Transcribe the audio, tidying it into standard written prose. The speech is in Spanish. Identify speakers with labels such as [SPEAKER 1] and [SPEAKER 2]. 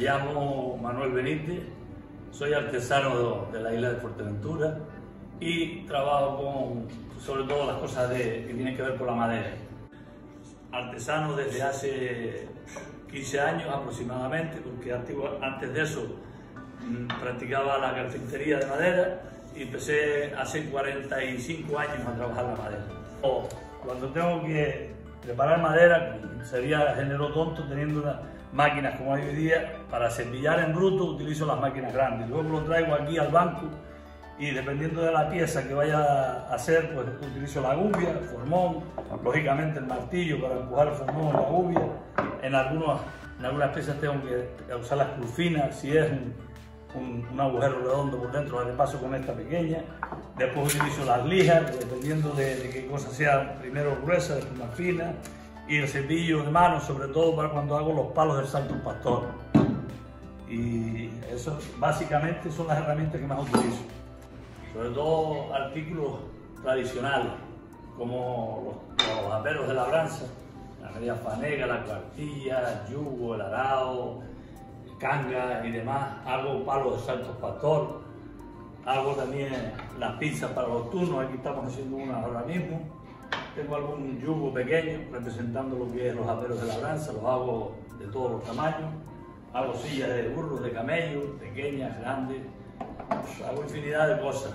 [SPEAKER 1] llamo Manuel Benítez, soy artesano de la isla de Fuerteventura y trabajo con, sobre todo, las cosas que tienen que ver con la madera. Artesano desde hace 15 años aproximadamente, porque antes de eso practicaba la carpintería de madera y empecé hace 45 años a trabajar la madera. Cuando tengo que preparar madera, sería género tonto teniendo unas máquinas como hay hoy día. Para cepillar en bruto utilizo las máquinas grandes, luego lo traigo aquí al banco y dependiendo de la pieza que vaya a hacer, pues utilizo la gubia, el formón, lógicamente el martillo para empujar el formón en la gubia. En algunas piezas tengo que usar la esculfina, si es un agujero redondo por dentro, la repaso con esta pequeña. Después utilizo las lijas, dependiendo de qué cosa sea, primero gruesa, después más fina. Y el cepillo de mano, sobre todo para cuando hago los palos del salto pastor. Y eso básicamente son las herramientas que más utilizo. Sobre todo artículos tradicionales, como los aperos de labranza, la media fanega, la cuartilla, el yugo, el arao, canga y demás. Hago palos de salto pastor, hago también las pinzas para los turnos, aquí estamos haciendo una ahora mismo. Tengo algún yugo pequeño representando lo que es los aperos de labranza, los hago de todos los tamaños. Hago sillas de burros, de camellos, pequeñas, grandes, hago infinidad de cosas.